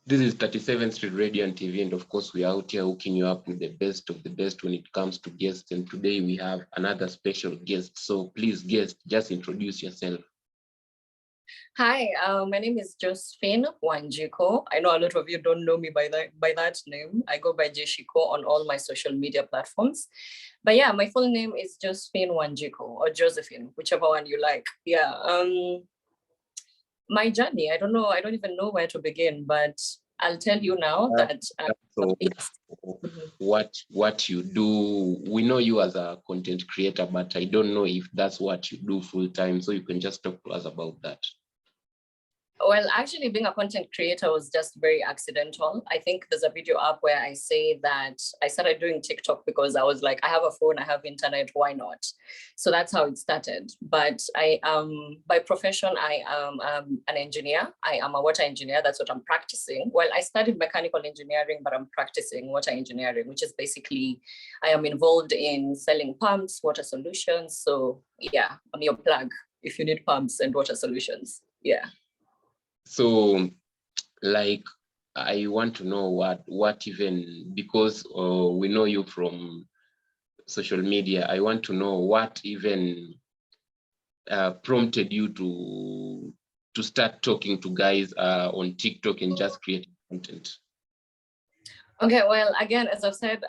This is 37th Street Radio and TV, and of course, we are out here hooking you up with the best of the best when it comes to guests. And today we have another special guest. So please, guest, just introduce yourself. Hi, my name is Josephine Wanjiko. I know a lot of you don't know me by that name. I go by Shiku on all my social media platforms. But yeah, my full name is Josephine Wanjiko, or Josephine, whichever one you like. Yeah. My journey, I don't even know where to begin, but I'll tell you now that what you do. We know you as a content creator, but I don't know if that's what you do full time. So you can just talk to us about that. Well, actually, being a content creator was just very accidental. I think there's a video up where I say that I started doing TikTok because I was like, I have a phone, I have internet, why not? So that's how it started. But I by profession, I am an engineer. I am a water engineer. That's what I'm practicing. Well, I studied mechanical engineering, but I'm practicing water engineering, which is basically, I am involved in selling pumps, water solutions. So yeah, I'm your plug if you need pumps and water solutions. Yeah. So, like, I want to know what even, because we know you from social media, I want to know what even prompted you to start talking to guys on TikTok and just creating content. Okay, well, again, as I've said,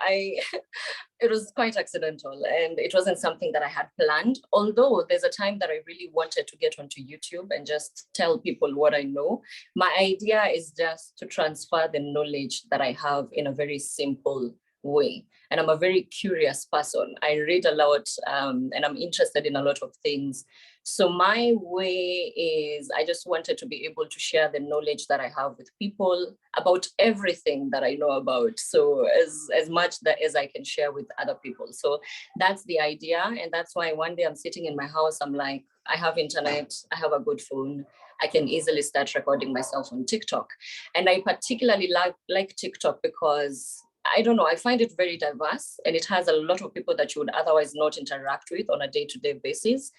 it was quite accidental and it wasn't something that I had planned. Although there's a time that I really wanted to get onto YouTube and just tell people what I know. My idea is just to transfer the knowledge that I have in a very simple way. And I'm a very curious person. I read a lot and I'm interested in a lot of things. So my way is I just wanted to be able to share the knowledge that I have with people about everything that I know about. So as much as I can share with other people. So that's the idea. And that's why one day I'm sitting in my house, I'm like, I have internet, I have a good phone. I can easily start recording myself on TikTok. And I particularly like TikTok because I don't know, I find it very diverse and it has a lot of people that you would otherwise not interact with on a day-to-day basis.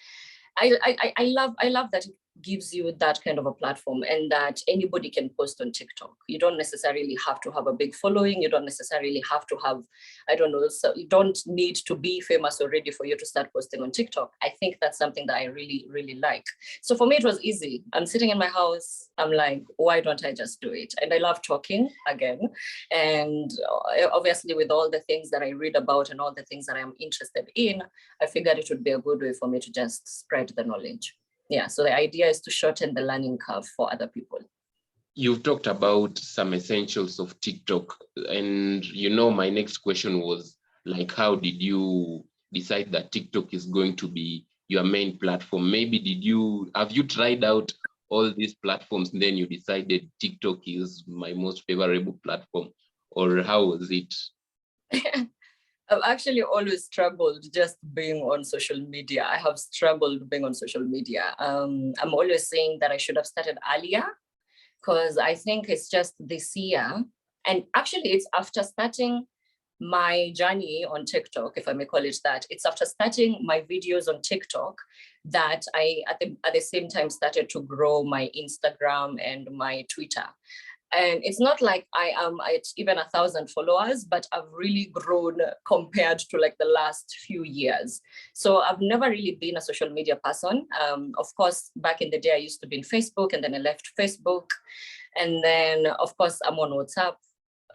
I love that it gives you that kind of a platform and that anybody can post on TikTok. You don't necessarily have to have a big following. You don't necessarily have to have, I don't know, so you don't need to be famous already for you to start posting on TikTok. I think that's something that I really, really like. So for me, it was easy. I'm sitting in my house. I'm like, why don't I just do it? And I love talking again. And obviously with all the things that I read about and all the things that I'm interested in, I figured it would be a good way for me to just spread the knowledge. Yeah, so the idea is to shorten the learning curve for other people. You've talked about some essentials of TikTok, and my next question was like, how did you decide that TikTok is going to be your main platform? Maybe have you tried out all these platforms and then you decided TikTok is my most favorable platform, or how was it? I've actually always struggled just being on social media. I have struggled being on social media. I'm always saying that I should have started earlier because I think it's just this year. And actually it's after starting my journey on TikTok, if I may call it that, it's after starting my videos on TikTok that I, at the same time, started to grow my Instagram and my Twitter. And it's not like I am at even 1,000 followers, but I've really grown compared to like the last few years. So I've never really been a social media person. Of course, back in the day, I used to be in Facebook and then I left Facebook. And then, of course, I'm on WhatsApp.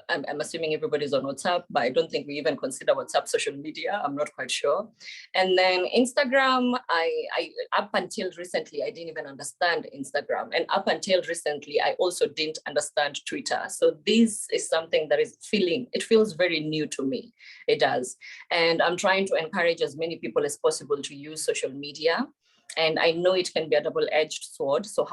I'm assuming everybody's on WhatsApp, but I don't think we even consider WhatsApp social media. I'm not quite sure. And then Instagram, I up until recently, I didn't even understand Instagram. And up until recently, I also didn't understand Twitter. So this is something that it feels very new to me. It does. And I'm trying to encourage as many people as possible to use social media. And I know it can be a double-edged sword. So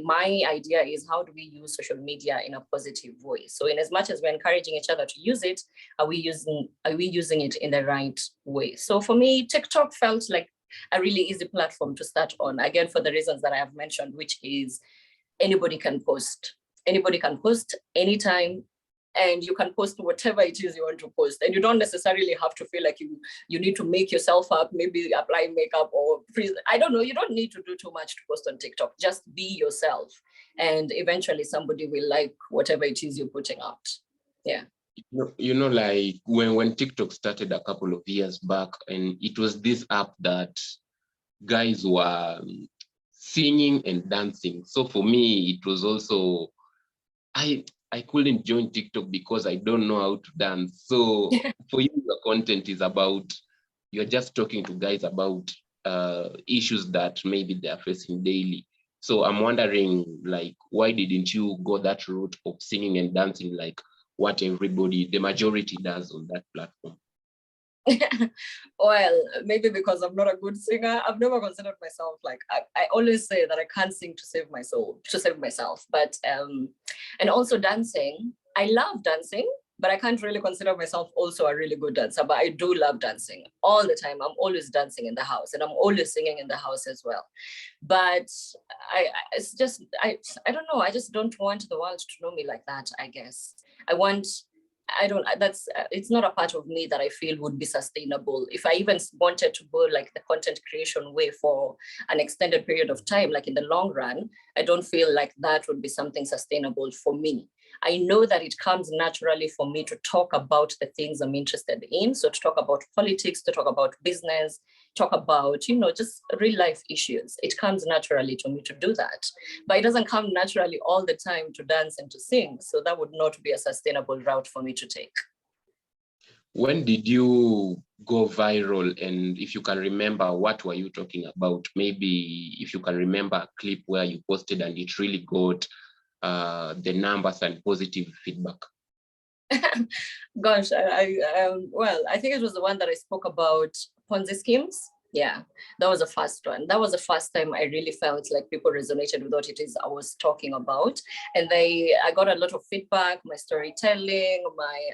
my idea is how do we use social media in a positive way? So in as much as we're encouraging each other to use it, are we using it in the right way? So for me, TikTok felt like a really easy platform to start on, again, for the reasons that I have mentioned, which is anybody can post anytime, and you can post whatever it is you want to post, and you don't necessarily have to feel like you need to make yourself up, maybe apply makeup or freeze. I don't know, you don't need to do too much to post on TikTok. Just be yourself, and eventually somebody will like whatever it is you're putting out. Yeah. You know, like when TikTok started a couple of years back, and it was this app that guys were singing and dancing. So for me, it was also, I couldn't join TikTok because I don't know how to dance. So for you, your content is about, you're just talking to guys about issues that maybe they're facing daily. So I'm wondering, like, why didn't you go that route of singing and dancing like what everybody, the majority does on that platform? Well, maybe because I'm not a good singer. I've never considered myself like, I always say that I can't sing to save my soul, to save myself. But and also dancing, I love dancing, but I can't really consider myself also a really good dancer. But I do love dancing all the time. I'm always dancing in the house, and I'm always singing in the house as well. But it's just, I don't know. I just don't want the world to know me like that, I guess. It's not a part of me that I feel would be sustainable. If I even wanted to go like the content creation way for an extended period of time, like in the long run, I don't feel like that would be something sustainable for me. I know that it comes naturally for me to talk about the things I'm interested in. So to talk about politics, to talk about business, talk about, just real life issues. It comes naturally to me to do that, but it doesn't come naturally all the time to dance and to sing. So that would not be a sustainable route for me to take. When did you go viral? And if you can remember, what were you talking about? Maybe if you can remember a clip where you posted and it really got the numbers and positive feedback. Gosh, well, I think it was the one that I spoke about Ponzi schemes. Yeah, that was the first one. That was the first time I really felt like people resonated with what it is I was talking about. And I got a lot of feedback, my storytelling,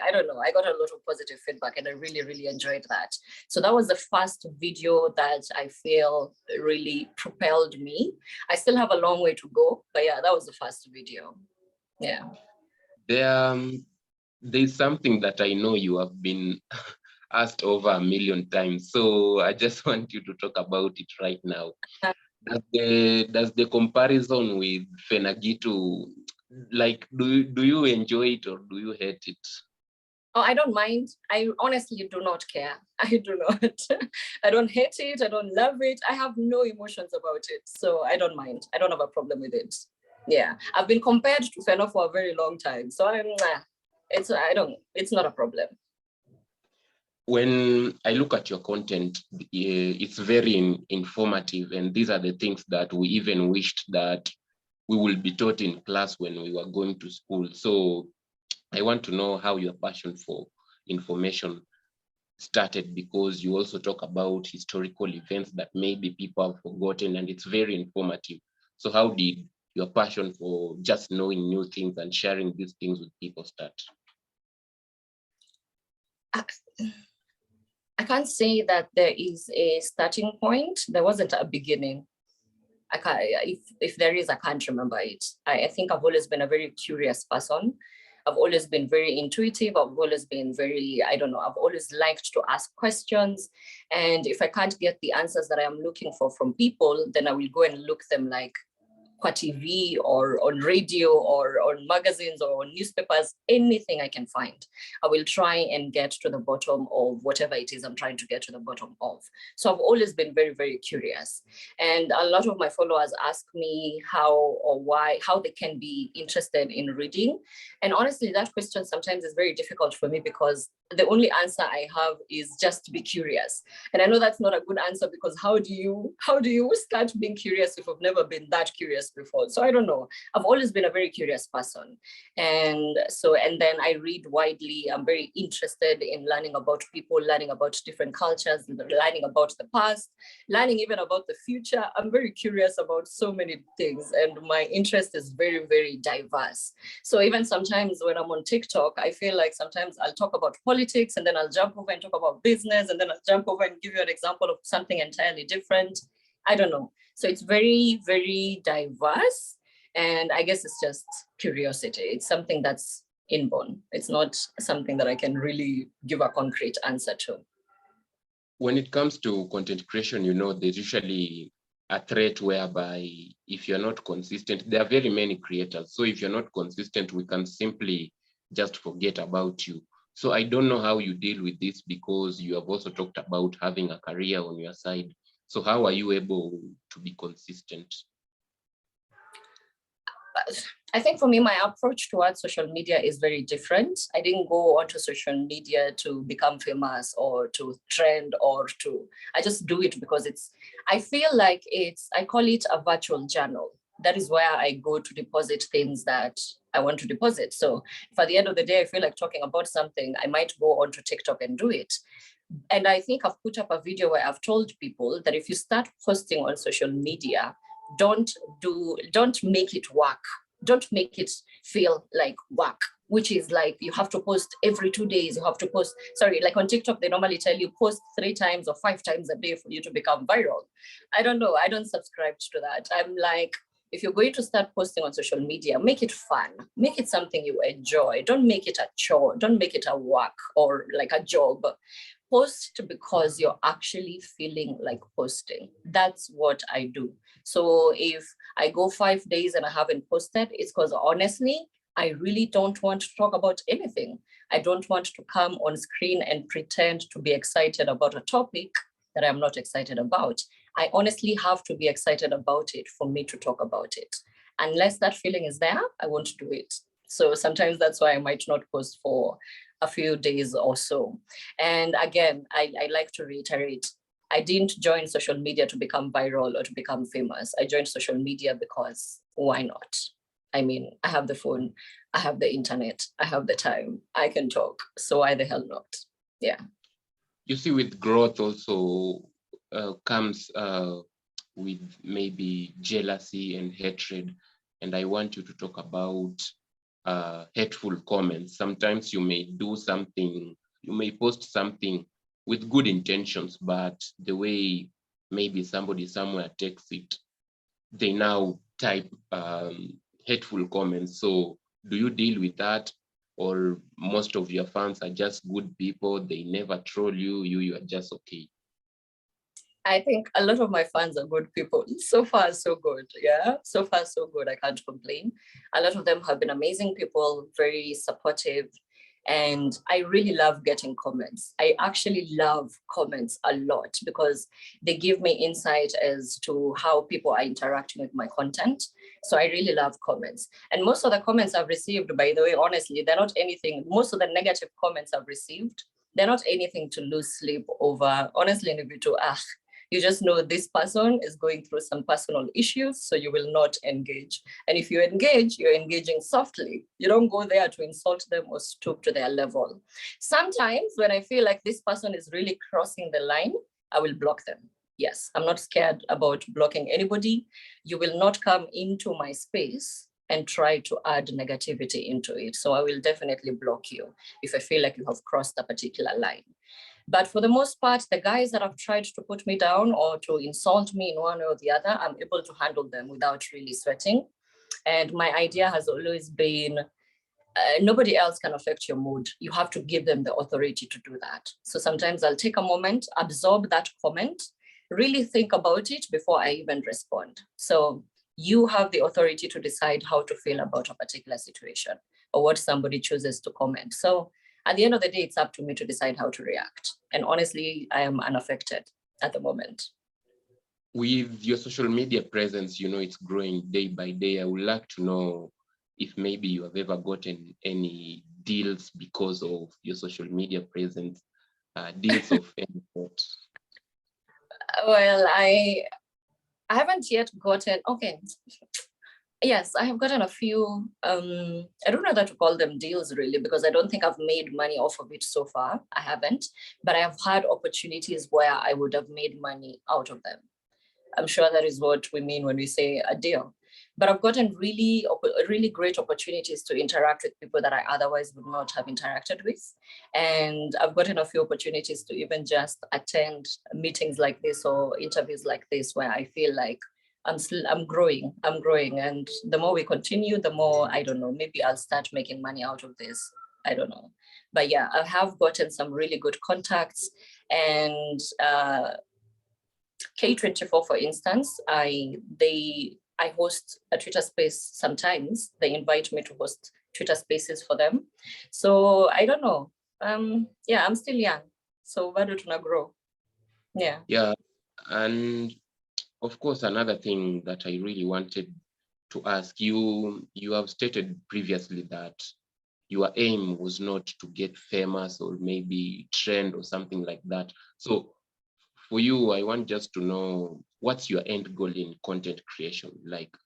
I don't know, I got a lot of positive feedback, and I really, really enjoyed that. So that was the first video that I feel really propelled me. I still have a long way to go, but yeah, that was the first video. Yeah. There's something that I know you have been asked over 1 million times, so I just want you to talk about it right now. Does the comparison with Fenagitu, like, do you enjoy it or do you hate it? Oh, I don't mind. I honestly do not care. I do not. I don't hate it. I don't love it. I have no emotions about it. So I don't mind. I don't have a problem with it. Yeah. I've been compared to Fena for a very long time. So it's not a problem. When I look at your content, it's very informative, and these are the things that we even wished that we will be taught in class when we were going to school. So I want to know how your passion for information started, because you also talk about historical events that maybe people have forgotten, and it's very informative. So how did your passion for just knowing new things and sharing these things with people start? I can't say that there is a starting point. There wasn't a beginning. If there is, I can't remember it. I think I've always been a very curious person. I've always been very intuitive. I've always been very, I don't know, I've always liked to ask questions. And if I can't get the answers that I am looking for from people, then I will go and look them like qua TV or on radio or on magazines or on newspapers, anything I can find. I will try and get to the bottom of whatever it is I'm trying to get to the bottom of. So I've always been very, very curious. And a lot of my followers ask me how or why, how they can be interested in reading. And honestly, that question sometimes is very difficult for me, because the only answer I have is just to be curious. And I know that's not a good answer, because how do you start being curious if you've never been that curious before? So I don't know. I've always been a very curious person. And then I read widely. I'm very interested in learning about people, learning about different cultures, learning about the past, learning even about the future. I'm very curious about so many things, and my interest is very, very diverse. So even sometimes when I'm on TikTok, I feel like sometimes I'll talk about politics, and then I'll jump over and talk about business, and then I'll jump over and give you an example of something entirely different. I don't know. So it's very, very diverse. And I guess it's just curiosity. It's something that's inborn. It's not something that I can really give a concrete answer to. When it comes to content creation, you know, there's usually a threat whereby if you're not consistent, there are very many creators. So if you're not consistent, we can simply just forget about you. So I don't know how you deal with this, because you have also talked about having a career on your side. So how are you able to be consistent? I think for me, my approach towards social media is very different. I didn't go onto social media to become famous or to trend I just do it because I feel like I call it a virtual journal. That is where I go to deposit things that I want to deposit. So if at the end of the day, I feel like talking about something, I might go onto TikTok and do it. And I think I've put up a video where I've told people that if you start posting on social media, don't make it work. Don't make it feel like work, which is like you have to post every 2 days. You have to post, like on TikTok, they normally tell you post 3 times or 5 times a day for you to become viral. I don't know. I don't subscribe to that. I'm like, if you're going to start posting on social media, make it fun. Make it something you enjoy. Don't make it a chore. Don't make it a work or like a job. Post because you're actually feeling like posting. That's what I do. So if I go 5 days and I haven't posted, it's because honestly, I really don't want to talk about anything. I don't want to come on screen and pretend to be excited about a topic that I'm not excited about. I honestly have to be excited about it for me to talk about it. Unless that feeling is there, I won't do it. So sometimes that's why I might not post for a few days or so. And again, I like to reiterate, I didn't join social media to become viral or to become famous. I joined social media because why not? I mean, I have the phone, I have the internet, I have the time, I can talk. So why the hell not? Yeah. You see, with growth also comes with maybe jealousy and hatred. And I want you to talk about hateful comments. Sometimes you may do something, you may post something with good intentions, but the way maybe somebody somewhere takes it, they now type hateful comments. So do you deal with that? Or most of your fans are just good people, they never troll you, you are just okay? I think a lot of my fans are good people. So far, so good. Yeah, so far, so good. I can't complain. A lot of them have been amazing people, very supportive. And I really love getting comments. I actually love comments a lot because they give me insight as to how people are interacting with my content. So I really love comments. And most of the comments I've received, by the way, honestly, they're not anything. Most of the negative comments I've received, they're not anything to lose sleep over. Honestly, Nibitu, you just know this person is going through some personal issues, so you will not engage. And if you engage, you're engaging softly. You don't go there to insult them or stoop to their level. Sometimes when I feel like this person is really crossing the line, I will block them. Yes, I'm not scared about blocking anybody. You will not come into my space and try to add negativity into it. So I will definitely block you if I feel like you have crossed a particular line. But for the most part, the guys that have tried to put me down or to insult me in one or the other, I'm able to handle them without really sweating. And my idea has always been, nobody else can affect your mood. You have to give them the authority to do that. So sometimes I'll take a moment, absorb that comment, really think about it before I even respond. So you have the authority to decide how to feel about a particular situation or what somebody chooses to comment. So at the end of the day, it's up to me to decide how to react. And honestly, I am unaffected at the moment. With your social media presence, you know, it's growing day by day. I would like to know if maybe you have ever gotten any deals because of your social media presence, deals of any sort. Well, I haven't yet gotten, okay. Yes, I have gotten a few, I don't know that to call them deals really, because I don't think I've made money off of it so far. I haven't, but I have had opportunities where I would have made money out of them. I'm sure that is what we mean when we say a deal. But I've gotten really great opportunities to interact with people that I otherwise would not have interacted with. And I've gotten a few opportunities to even just attend meetings like this or interviews like this, where I feel like I'm growing, and the more we continue, the more, I don't know, maybe I'll start making money out of this. I don't know, but yeah, I have gotten some really good contacts, and K24, for instance, I host a Twitter space sometimes. They invite me to host Twitter spaces for them. So I don't know. Yeah, I'm still young, so bado tuna grow. Yeah. Yeah, and of course, another thing that I really wanted to ask you, you have stated previously that your aim was not to get famous or maybe trend or something like that. So for you, I want just to know, what's your end goal in content creation? Like,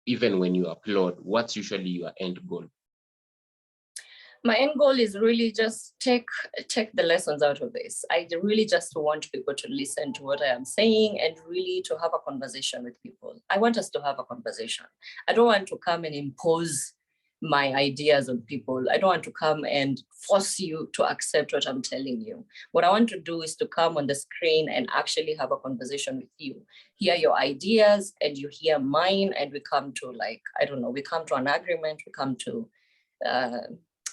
even when you upload, what's usually your end goal? My end goal is really just take the lessons out of this. I really just want people to listen to what I am saying and really to have a conversation with people. I want us to have a conversation. I don't want to come and impose my ideas on people. I don't want to come and force you to accept what I'm telling you. What I want to do is to come on the screen and actually have a conversation with you, hear your ideas and you hear mine, and we come to, like, I don't know, we come to an agreement,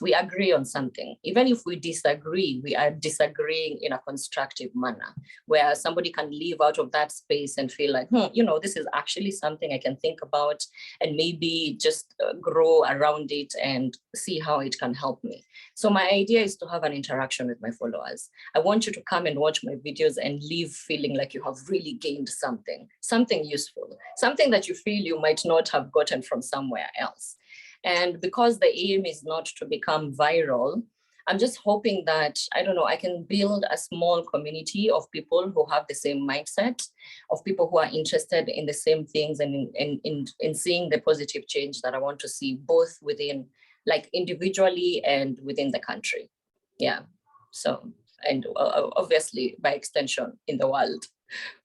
we agree on something. Even if we disagree, we are disagreeing in a constructive manner, where somebody can leave out of that space and feel like, this is actually something I can think about, and maybe just grow around it and see how it can help me. So my idea is to have an interaction with my followers. I want you to come and watch my videos and leave feeling like you have really gained something useful, something that you feel you might not have gotten from somewhere else. And because the aim is not to become viral, I'm just hoping that, I don't know, I can build a small community of people who have the same mindset, of people who are interested in the same things and in seeing the positive change that I want to see, both within, like, individually and within the country. Yeah. So, and obviously by extension in the world,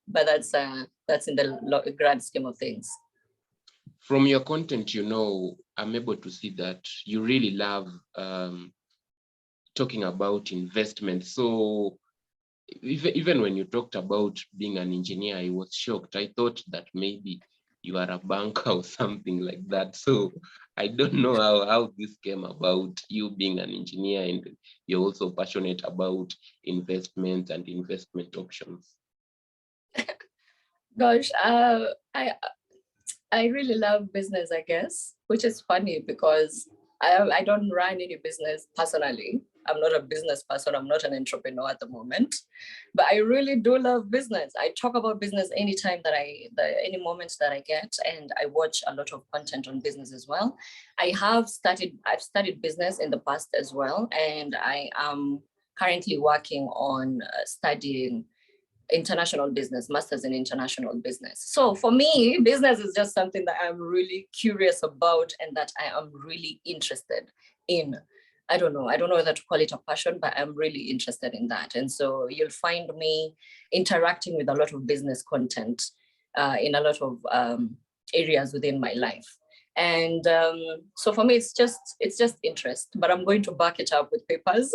but that's in the grand scheme of things. From your content, I'm able to see that you really love talking about investment. So even when you talked about being an engineer, I was shocked. I thought that maybe you are a banker or something like that. So I don't know how this came about, you being an engineer and you're also passionate about investment and investment options. Gosh, I really love business, I guess, which is funny because I don't run any business personally. I'm not a business person. I'm not an entrepreneur at the moment, but I really do love business. I talk about business anytime any moments that I get, and I watch a lot of content on business as well. I've studied business in the past as well, and I am currently working on studying international business, master's in international business. So for me, business is just something that I'm really curious about and that I am really interested in. I don't know whether to call it a passion, but I'm really interested in that. And so you'll find me interacting with a lot of business content in a lot of areas within my life. And so for me, it's just interest, but I'm going to back it up with papers.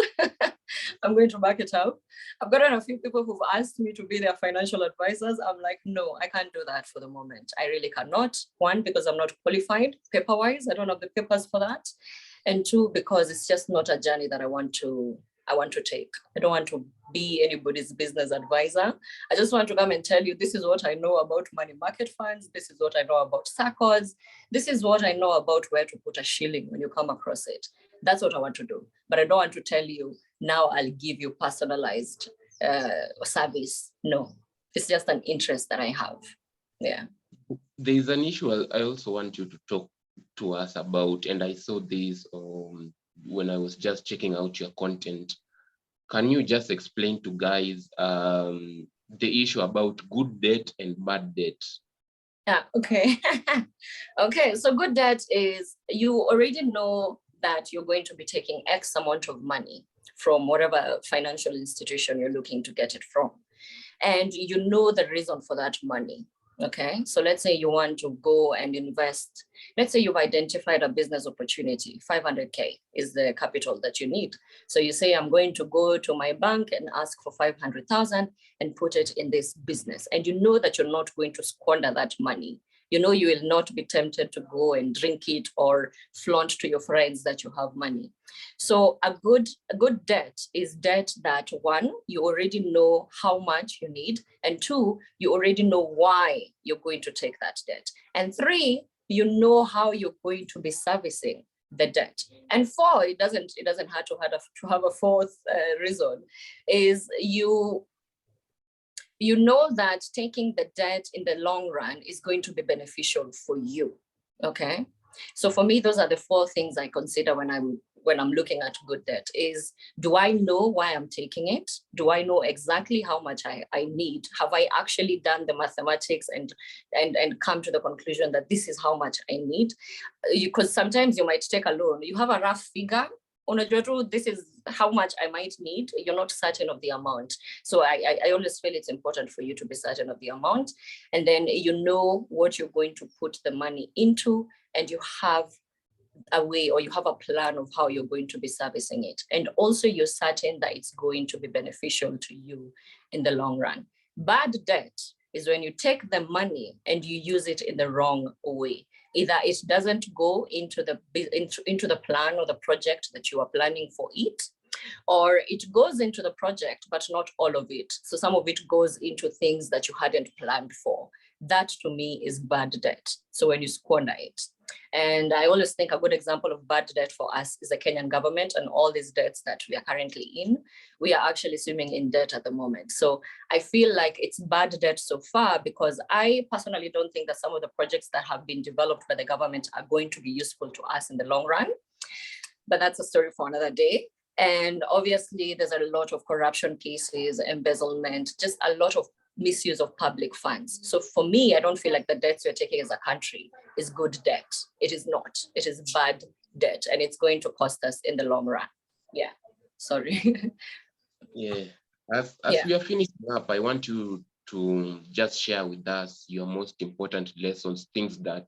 I'm going to back it up. I've gotten a few people who've asked me to be their financial advisors. I'm like, no, I can't do that for the moment. I really cannot. One, because I'm not qualified paper-wise. I don't have the papers for that. And two, because it's just not a journey that I want to take. I don't want to be anybody's business advisor. I just want to come and tell you, this is what I know about money market funds. This is what I know about SACCOs. This is what I know about where to put a shilling when you come across it. That's what I want to do. But I don't want to tell you, now I'll give you personalized service. No, it's just an interest that I have. Yeah. There's an issue I also want you to talk to us about, and I saw this when I was just checking out your content. Can you just explain to guys the issue about good debt and bad debt? Yeah, okay. Okay, so good debt is, you already know that you're going to be taking X amount of money from whatever financial institution you're looking to get it from. And you know the reason for that money. Okay, so let's say you want to go and invest. Let's say you've identified a business opportunity, 500K is the capital that you need. So you say, I'm going to go to my bank and ask for 500,000 and put it in this business. And you know that you're not going to squander that money. You know you will not be tempted to go and drink it or flaunt to your friends that you have money. So a good debt is debt that, one, you already know how much you need, and two, you already know why you're going to take that debt, and three, you know how you're going to be servicing the debt, and four, it doesn't have to have a fourth reason, is you know that taking the debt in the long run is going to be beneficial for you. Okay, so for me, those are the four things I consider when I'm looking at good debt. Is, do I know why I'm taking it? Do I know exactly how much I need? Have I actually done the mathematics and come to the conclusion that this is how much I need? Because sometimes you might take a loan, you have a rough figure, this is how much I might need. You're not certain of the amount. So I always feel it's important for you to be certain of the amount. And then you know what you're going to put the money into, and you have a way, or you have a plan of how you're going to be servicing it. And also you're certain that it's going to be beneficial to you in the long run. Bad debt is when you take the money and you use it in the wrong way. Either it doesn't go into the plan or the project that you are planning for it, or it goes into the project, but not all of it. So some of it goes into things that you hadn't planned for. That to me is bad debt. So when you squander it. And I always think a good example of bad debt for us is the Kenyan government and all these debts that we are currently in. We are actually swimming in debt at the moment. So I feel like it's bad debt so far, because I personally don't think that some of the projects that have been developed by the government are going to be useful to us in the long run. But that's a story for another day. And obviously there's a lot of corruption cases, embezzlement, just a lot of misuse of public funds. So for me, I don't feel like the debts we're taking as a country is good debt. It is not. It is bad debt, and it's going to cost us in the long run. Yeah, sorry. Yeah, as we are finishing up, I want you to just share with us your most important lessons, things that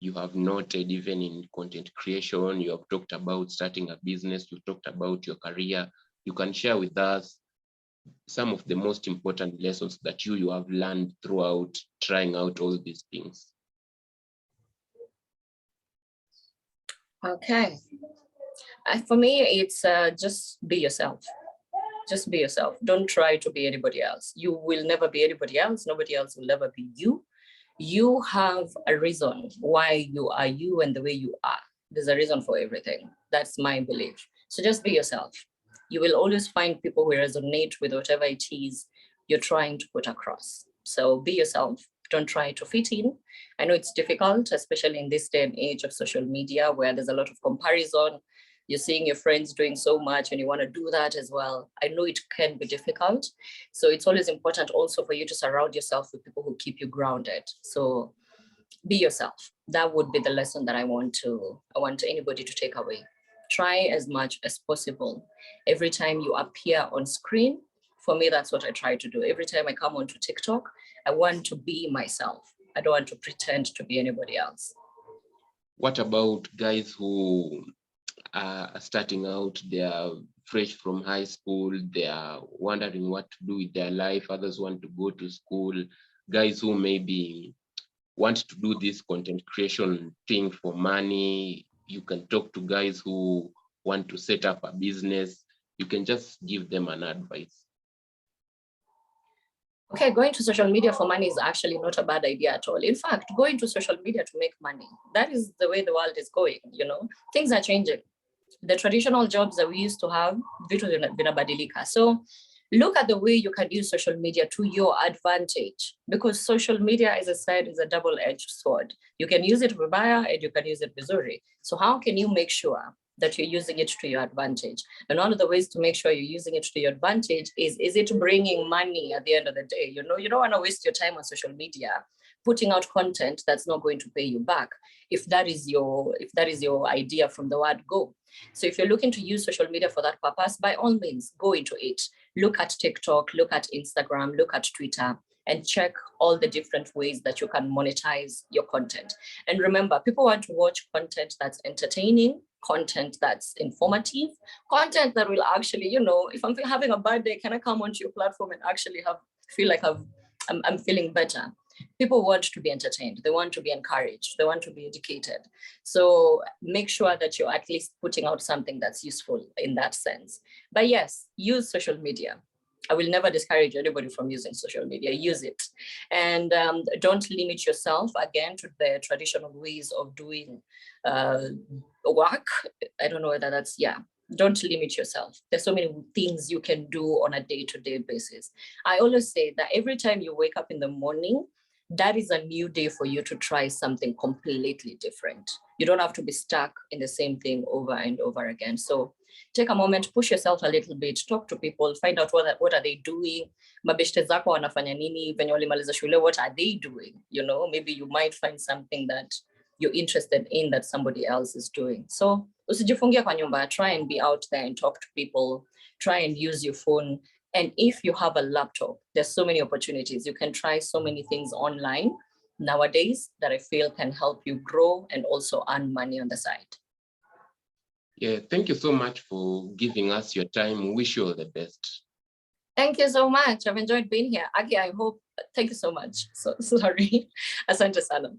you have noted even in content creation. You have talked about starting a business, you talked about your career. You can share with us some of the most important lessons that you have learned throughout trying out all these things. Okay. For me, it's just be yourself. Just be yourself. Don't try to be anybody else. You will never be anybody else. Nobody else will ever be you. You have a reason why you are you and the way you are. There's a reason for everything. That's my belief. So just be yourself. You will always find people who resonate with whatever it is you're trying to put across. So be yourself. Don't try to fit in. I know it's difficult, especially in this day and age of social media, where there's a lot of comparison. You're seeing your friends doing so much and you want to do that as well. I know it can be difficult. So it's always important also for you to surround yourself with people who keep you grounded. So be yourself. That would be the lesson that I want anybody to take away. Try as much as possible. Every time you appear on screen, for me, that's what I try to do. Every time I come onto TikTok, I want to be myself. I don't want to pretend to be anybody else. What about guys who are starting out? They are fresh from high school, they are wondering what to do with their life. Others want to go to school. Guys who maybe want to do this content creation thing for money. You can talk to guys who want to set up a business. You can just give them an advice. Okay, going to social media for money is actually not a bad idea at all. In fact, going to social media to make money, that is the way the world is going, you know. Things are changing. The traditional jobs that we used to have, vitu vinabadilika. So look at the way you can use social media to your advantage, because social media, as I said, is a double-edged sword. You can use it vibaya and you can use it vizuri. So how can you make sure that you're using it to your advantage? And one of the ways to make sure you're using it to your advantage is it bringing money at the end of the day? You know, you don't want to waste your time on social media putting out content that's not going to pay you back, if that is your idea from the word go. So if you're looking to use social media for that purpose, by all means, go into it. Look at TikTok, look at Instagram, look at Twitter, and check all the different ways that you can monetize your content. And remember, people want to watch content that's entertaining, content that's informative, content that will actually, you know, if I'm having a bad day, can I come onto your platform and actually feel like I'm feeling better? People want to be entertained. They want to be encouraged. They want to be educated. So make sure that you're at least putting out something that's useful in that sense. But yes, use social media. I will never discourage anybody from using social media. Use it. And don't limit yourself, again, to the traditional ways of doing work. I don't know whether that's, yeah. Don't limit yourself. There's so many things you can do on a day-to-day basis. I always say that every time you wake up in the morning, that is a new day for you to try something completely different. You don't have to be stuck in the same thing over and over again. So take a moment, push yourself a little bit, talk to people, find out what are they doing. Mabeshte zako wanafanya nini, venye walimaliza shule, what are they doing? You know, maybe you might find something that you're interested in that somebody else is doing. So usijifungie kwa nyumba, try and be out there and talk to people, try and use your phone. And if you have a laptop, there's so many opportunities. You can try so many things online nowadays that I feel can help you grow and also earn money on the side. Yeah, thank you so much for giving us your time. Wish you all the best. Thank you so much. I've enjoyed being here. Aki, I hope, thank you so much. So sorry. Asante sana.